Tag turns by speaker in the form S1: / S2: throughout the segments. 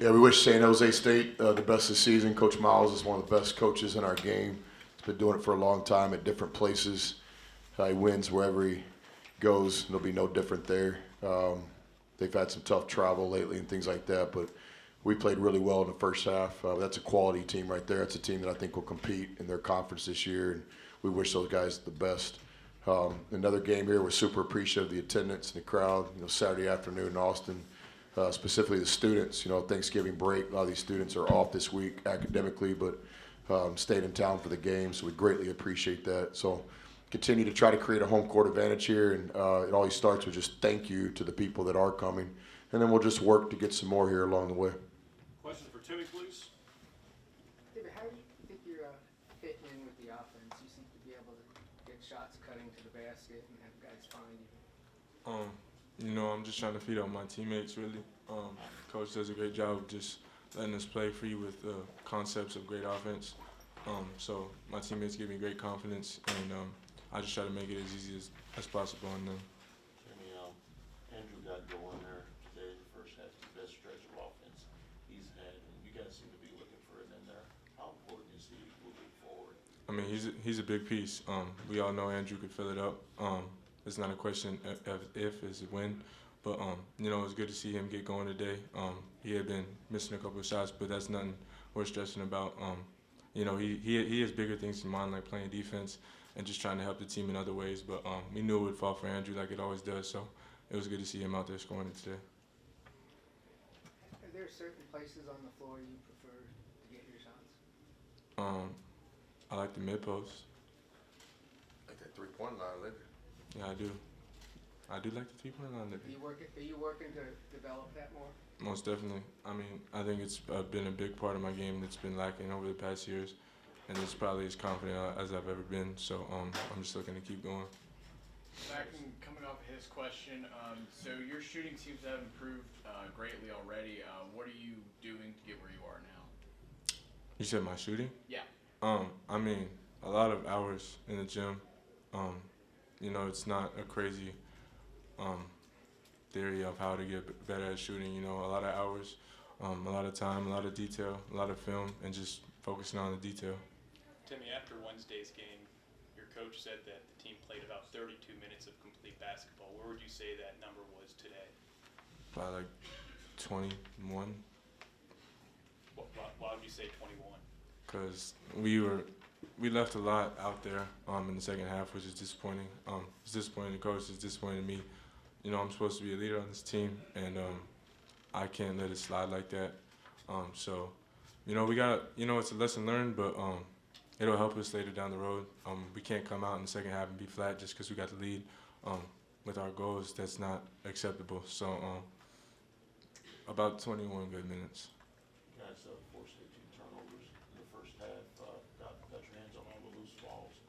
S1: Yeah, we wish San Jose State the best this season. Coach Miles is one of the best coaches in our game. He's been doing it for a long time at different places. He wins wherever he goes. It'll be no different there. They've had some tough travel lately and things like that, but we played really well in the first half. That's a quality team right there. It's a team that I think will compete in their conference this year, and we wish those guys the best. Another game here, we're super appreciative of the attendance and the crowd. Saturday afternoon in Austin, specifically the students. Thanksgiving break, a lot of these students are off this week academically, but stayed in town for the game, so we greatly appreciate that. So continue to try to create a home court advantage here, and it always starts with just thank you to the people that are coming, and then we'll just work to get some more here along the way.
S2: Question for Timmy, please.
S3: David, how do you think you're fitting in with the offense? You seem to be able to get shots cutting to the basket and have guys find you.
S4: I'm just trying to feed off my teammates, really. Coach does a great job of just letting us play free with concepts of great offense. So my teammates give me great confidence, and I just try to make it as easy as possible on them.
S5: Timmy, Andrew got going there today. The first half, the best stretch of offense he's had, and you guys seem to be looking for it in there. How important is he moving forward?
S4: I mean, he's a big piece. We all know Andrew could fill it up. It's not a question of if, it's a when. But it's good to see him get going today. He had been missing a couple of shots, but that's nothing worth stressing about. He has bigger things in mind, like playing defense and just trying to help the team in other ways. But we knew it would fall for Andrew like it always does. So it was good to see him out there scoring it today.
S3: Are there certain places on the floor you prefer to get your shots?
S4: I like the mid post.
S1: Like that three-point line, Libby.
S4: Yeah, I do. I do like the three-point line.
S3: Are you working to develop that more?
S4: Most definitely. I mean, I think it's been a big part of my game that's been lacking over the past years, and it's probably as confident as I've ever been. So I'm just looking to keep going.
S6: Coming off of his question, so your shooting seems to have improved greatly already. What are you doing to get where you are now?
S4: You said my shooting?
S6: Yeah.
S4: I mean, a lot of hours in the gym. It's not a crazy theory of how to get better at shooting. A lot of hours, a lot of time, a lot of detail, a lot of film, and just focusing on the detail.
S2: Timmy, after Wednesday's game, your coach said that the team played about 32 minutes of complete basketball. Where would you say that number was today?
S4: Probably like 21.
S2: Why would you say 21?
S4: Because we left a lot out there in the second half, which is disappointing. It's disappointing the coach, it's disappointing me. I'm supposed to be a leader on this team, and I can't let it slide like that. We got, it's a lesson learned, but it'll help us later down the road. We can't come out in the second half and be flat just because we got the lead with our goals. That's not acceptable. So about 21 good minutes.
S5: You guys forced 18 turnovers in the first half. Got your hands on all the loose balls.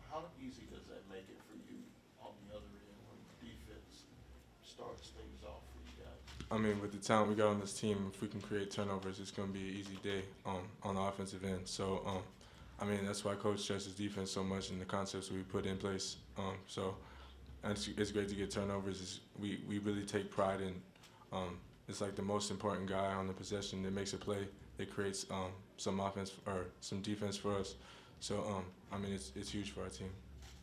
S5: How easy does that make it for you on the other end when defense starts things off for you guys?
S4: I mean, with the talent we got on this team, if we can create turnovers, it's going to be an easy day on the offensive end. So, that's why Coach stresses defense so much and the concepts we put in place. It's great to get turnovers. We really take pride in it's like the most important guy on the possession that makes a play. It creates some offense or some defense for us. So, it's huge for our team.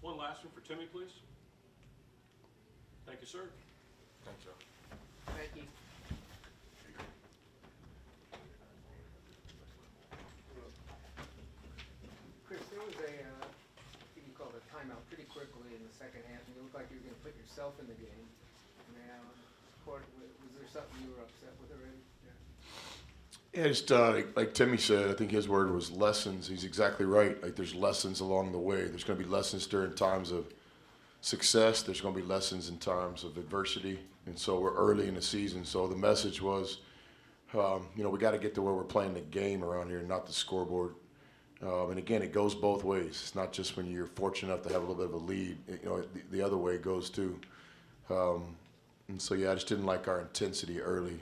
S2: One last one for Timmy, please. Thank you, sir.
S4: Thanks, y'all.
S3: Thank you. Chris, there was I think you called a timeout pretty quickly in the second half, and you looked like you were going to put yourself in the game. Now, was there something you were upset with already?
S1: Yeah, just like Timmy said, I think his word was lessons. He's exactly right. Like there's lessons along the way. There's going to be lessons during times of success. There's going to be lessons in times of adversity. And so we're early in the season. So the message was, we got to get to where we're playing the game around here, not the scoreboard. And again, it goes both ways. It's not just when you're fortunate enough to have a little bit of a lead. The other way goes too. And so, I just didn't like our intensity early.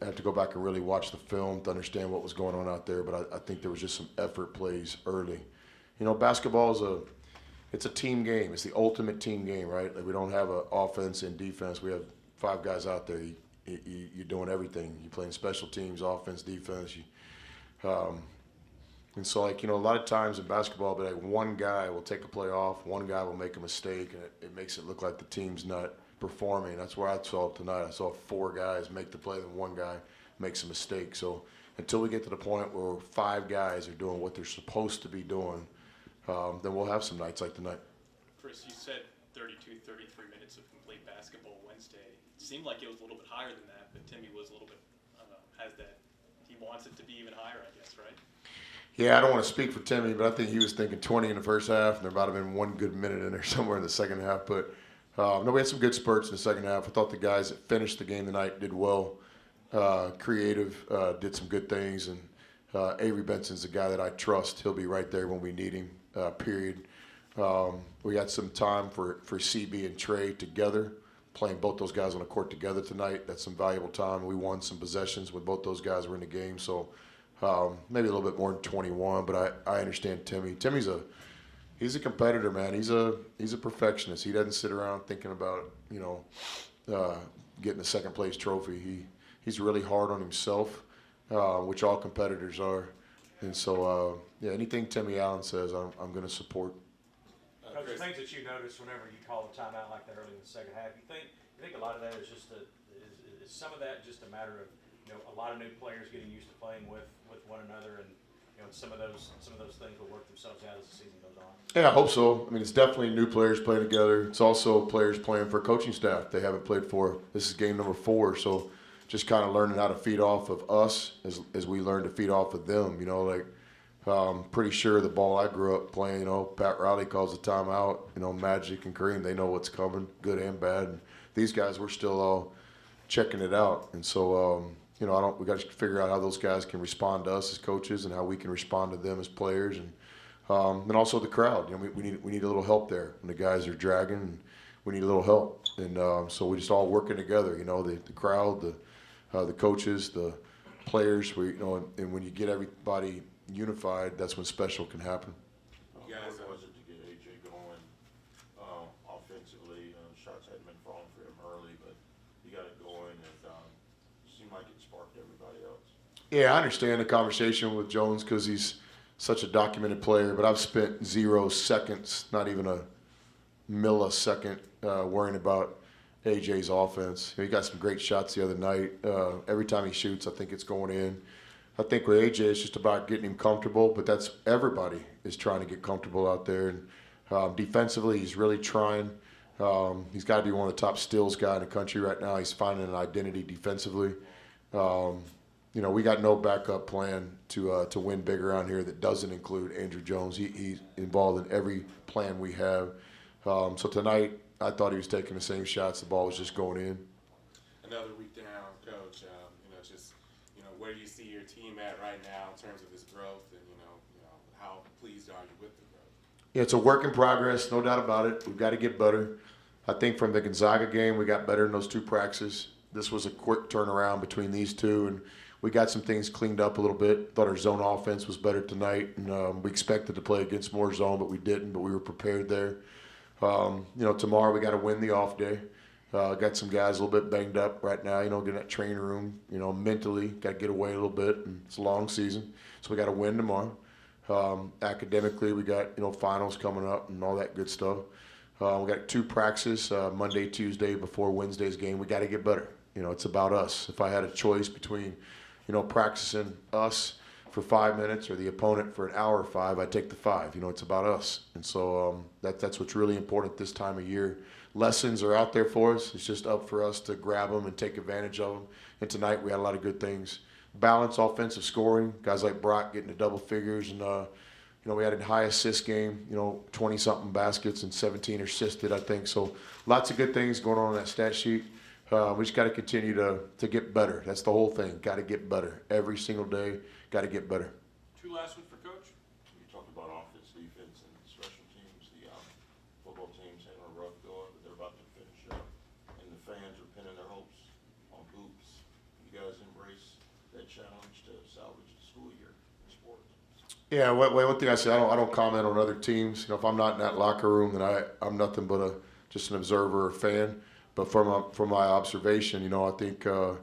S1: I have to go back and really watch the film to understand what was going on out there, but I think there was just some effort plays early. Basketball it's a team game. It's the ultimate team game, right? Like we don't have an offense and defense. We have 5 guys out there. you're doing everything. You're playing special teams, offense, defense. And so, like, a lot of times in basketball, but like one guy will take a play off, one guy will make a mistake, and it makes it look like the team's not performing. That's where I saw it tonight. I saw 4 guys make the play, then one guy makes a mistake. So until we get to the point where 5 guys are doing what they're supposed to be doing, then we'll have some nights like tonight.
S2: Chris, you said 32, 33 minutes of complete basketball Wednesday. It seemed like it was a little bit higher than that, but Timmy was a little bit, has that, he wants it to be even higher, I guess, right?
S1: Yeah, I don't want to speak for Timmy, but I think he was thinking 20 in the first half, and there might have been one good minute in there somewhere in the second half. But no, we had some good spurts in the second half. I thought the guys that finished the game tonight did well, creative, did some good things. And Avery Benson's a guy that I trust. He'll be right there when we need him, period. We got some time for CB and Trey together, playing both those guys on the court together tonight. That's some valuable time. We won some possessions when both those guys were in the game. So maybe a little bit more than 21, but I understand Timmy. Timmy's he's a competitor, man. He's a perfectionist. He doesn't sit around thinking about getting a second place trophy. He's really hard on himself, which all competitors are. And so anything Timmy Allen says, I'm going to support.
S7: Coach, the things that you notice whenever you call a timeout like that early in the second half, you think a lot of that is just is some of that just a matter of a lot of new players getting used to playing with one another, and some of those things will work themselves out as the season goes on.
S1: Yeah, I hope so. I mean, it's definitely new players playing together. It's also players playing for coaching staff they haven't played for. This is game number 4, so just kind of learning how to feed off of us as we learn to feed off of them. I'm pretty sure the ball I grew up playing, Pat Riley calls a timeout. Magic and Kareem, they know what's coming, good and bad. And these guys, we're still all checking it out. And so, we got to figure out how those guys can respond to us as coaches and how we can respond to them as players. And also the crowd. We need a little help there when the guys are dragging. And we need a little help. And so we just all working together. The crowd, the coaches, the players. And when you get everybody unified, that's when special can happen.
S5: What was it to get AJ going offensively? Shots hadn't been falling for him early, but he got it going, and it seemed like it sparked everybody else.
S1: Yeah, I understand the conversation with Jones because he's such a documented player, but I've spent 0 seconds, not even a millisecond, worrying about AJ's offense. He got some great shots the other night. Every time he shoots, I think it's going in. I think with AJ, it's just about getting him comfortable, but that's everybody is trying to get comfortable out there. And defensively, he's really trying. He's got to be one of the top steals guy in the country right now. He's finding an identity defensively. We got no backup plan to win big around here that doesn't include Andrew Jones. He's involved in every plan we have. So tonight, I thought he was taking the same shots. The ball was just going in.
S8: Another week down, Coach. Where do you see your team at right now in terms of this growth, and how pleased are you with the growth?
S1: Yeah, it's a work in progress, no doubt about it. We've got to get better. I think from the Gonzaga game, we got better in those 2 practices. This was a quick turnaround between these 2, and we got some things cleaned up a little bit. Thought our zone offense was better tonight, and we expected to play against more zone, but we didn't. But we were prepared there. Tomorrow we got to win the off day. Got some guys a little bit banged up right now, get in that training room, mentally, got to get away a little bit, and it's a long season, so we got to win tomorrow. Academically, we got, finals coming up and all that good stuff. We got 2 practices, Monday, Tuesday, before Wednesday's game. We got to get better. It's about us. If I had a choice between, practicing us for 5 minutes or the opponent for an hour or 5, I'd take the 5. It's about us. And so that's what's really important this time of year. Lessons are out there for us. It's just up for us to grab them and take advantage of them. And tonight we had a lot of good things. Balanced offensive scoring. Guys like Brock getting to double figures. And, we had a high assist game, 20-something baskets and 17 assisted, I think. So lots of good things going on that stat sheet. We just got to continue to get better. That's the whole thing. Got to get better. Every single day, got to get better.
S8: 2 last ones for Coach.
S5: You talked about offense, defense, and special teams. The football team's having a rough going, but they're about to finish up, and the fans are pinning their hopes on hoops. You guys embrace that challenge to salvage the school year in sports.
S1: Yeah, one thing I say, I don't comment on other teams. If I'm not in that locker room, then I'm nothing but just an observer or fan. But from my observation, you know, I think I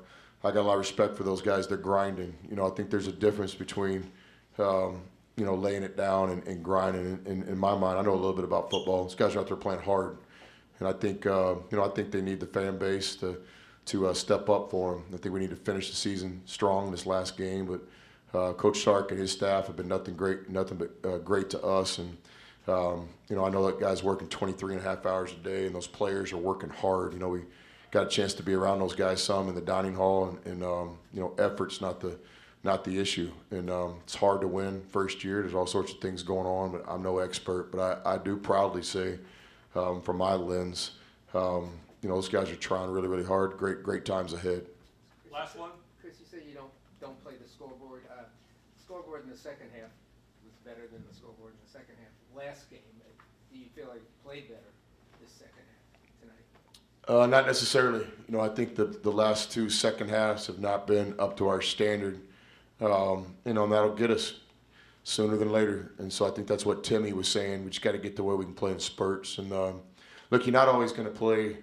S1: got a lot of respect for those guys. They're grinding. You know, I think there's a difference between you know, laying it down and grinding. In my mind, I know a little bit about football. These guys are out there playing hard, and I think you know, I think they need the fan base to step up for them. I think we need to finish the season strong in this last game. But Coach Sark and his staff have been nothing but great to us. And you know, I know that guys working 23 and a half hours a day, and those players are working hard. You know, we got a chance to be around those guys some in the dining hall, and you know, effort's not the issue. And it's hard to win first year. There's all sorts of things going on, but I'm no expert. But I do proudly say, from my lens, you know, those guys are trying really, really hard. Great times ahead.
S7: Last one.
S3: Chris, you say you don't play the scoreboard. Scoreboard in the second half was better than the scoreboard in the second half last game. Do you feel like you played better this second half tonight?
S1: Not necessarily. You know, I think the last two second halves have not been up to our standard. You know, and that'll get us sooner than later. And so I think that's what Timmy was saying. We just got to get to where we can play in spurts. And look, you're not always going to play,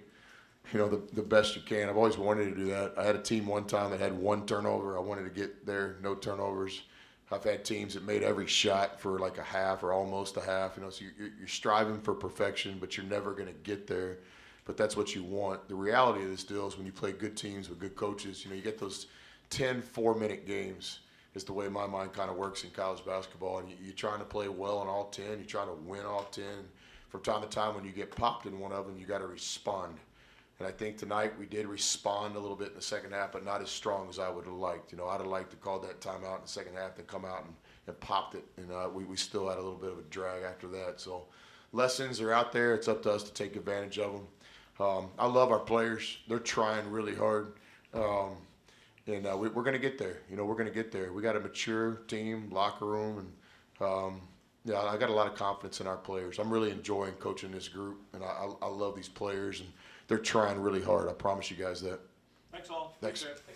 S1: you know, the best you can. I've always wanted to do that. I had a team one time that had one turnover. I wanted to get there, no turnovers. I've had teams that made every shot for like a half or almost a half. You know, so you're striving for perfection, but you're never going to get there. But that's what you want. The reality of this deal is when you play good teams with good coaches, you know, you get those 10 4-minute games. Is the way my mind kind of works in college basketball. And you're trying to play well in all 10. You're trying to win all 10. From time to time, when you get popped in one of them, you got to respond. And I think tonight we did respond a little bit in the second half, but not as strong as I would have liked. You know, I'd have liked to call that timeout in the second half and come out and popped it. And we still had a little bit of a drag after that. So lessons are out there. It's up to us to take advantage of them. I love our players. They're trying really hard. And we're going to get there. You know, we're going to get there. We got a mature team, locker room, and yeah, I got a lot of confidence in our players. I'm really enjoying coaching this group, and I love these players, and they're trying really hard. I promise you guys that.
S7: Thanks all.
S1: Thanks.
S7: Take care.